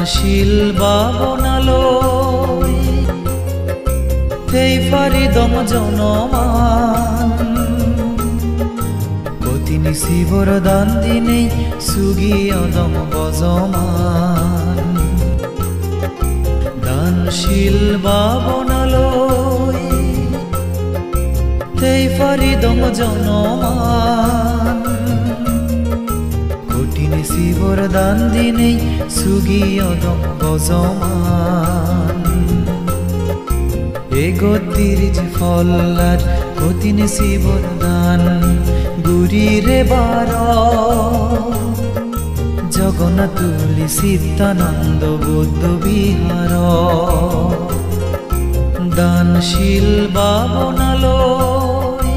দানশীল বাবনালৈ থেই ফারিদম জনমান কতিনি শিবর দান দিনেই সুগি অদম বজমান দানশীল বাবনালৈ থেই ফারিদম জনমান কঠিনি শিবর দান দিনেই সুগি অদম বজমান এগতির যে ফল্লার কঠিনি শিবর দান গুরি রে বার জগন্নাথ তুলি চিত্তানন্দ বৌদ্ধ বিহার দানশীল বাবনালৈ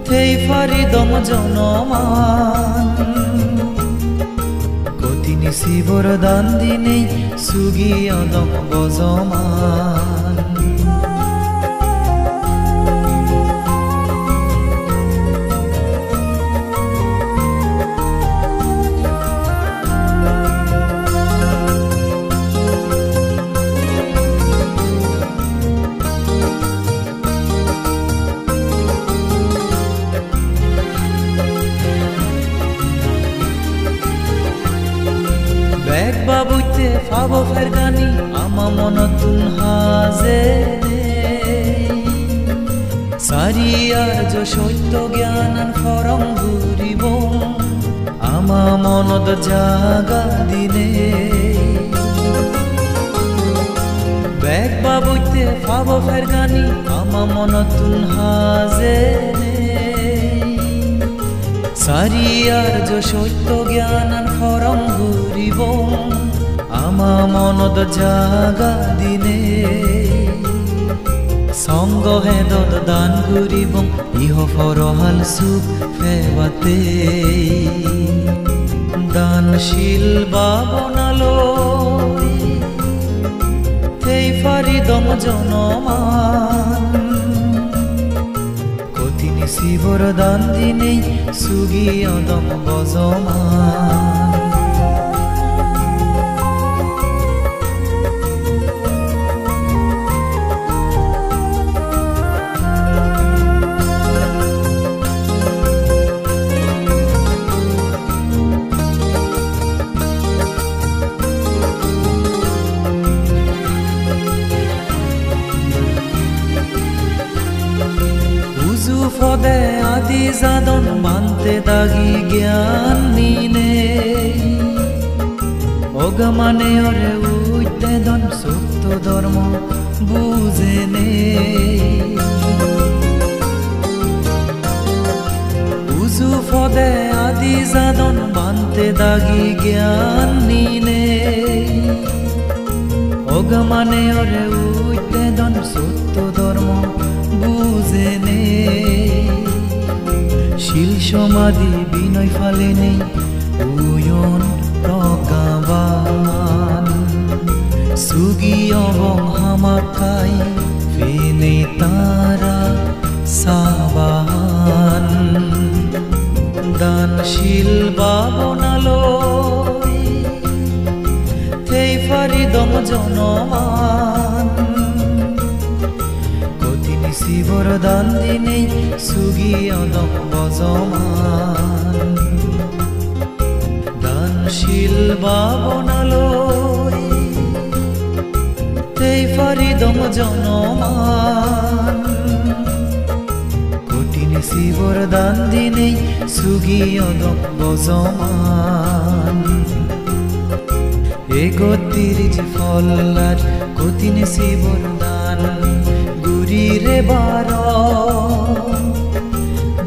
থেই ফারিদম জনমান কতিনি শিবর দান দিনেই সুগি অদম বজমান বেগ বাবুইতে ফাব ফেরগানি আমা মনতুন হাজে সারিয়ার যে সত্য জ্ঞানান ফরম ঘুরিব আমা মনদ জাগা দিনে বেগ বাবুইতে ফাব ফেরগানি আমা মনতুন হাজে সারিয়ার যে সত্য জ্ঞানান ফরম ঘুরিব আমা মনদ জাগা দিনে সঙ্গ হেদত দান ঘুরিব ইহ ফরহাল সুখ ফেবাতে দানশীল বাবনালৈ থেই ফারিদম জনমান কতিনি শিবর দান দিনেই সুগি অদম বজমান ফদে আদি জাদন মানতে দাগি জ্ঞান নিনে অগমানে ওরে উইতে দন সত্য ধর্ম বুঝেনে উজু ফদে আদি জাদন মানতে দাগি জ্ঞান নিনে অগমানে ওরে উইতে দন সত্য ধর্ম বুঝেনে শিল সমাধি বিনয় ফালে নেই উয়ন প্রজ্ঞাবান সুগি অবং হামাকাই ফেনে তারা সাবান দানশীল বাবনালৈ থেই ফারিদম জনমান শিবর দান দিনেই সুগি অদম বজমান দানশীল বাবনালৈ থেই ফারিদম জনমান কঠিনি শিবর দান দিনেই সুগি অদম বজমান এগতির যে ফল্লার কঠিনি শিবর দান রে বার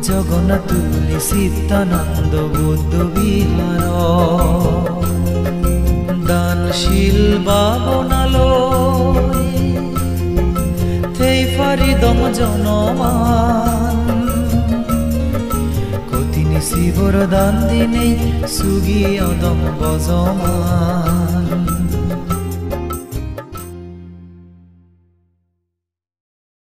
জগন্নাথ তুলি চিত্তানন্দ বৌদ্ধ বিহার দানশীল বাবনালৈ থেই ফারিদম জনমান কতিনি শিবর দান দিনেই সুগি অদম বজমান।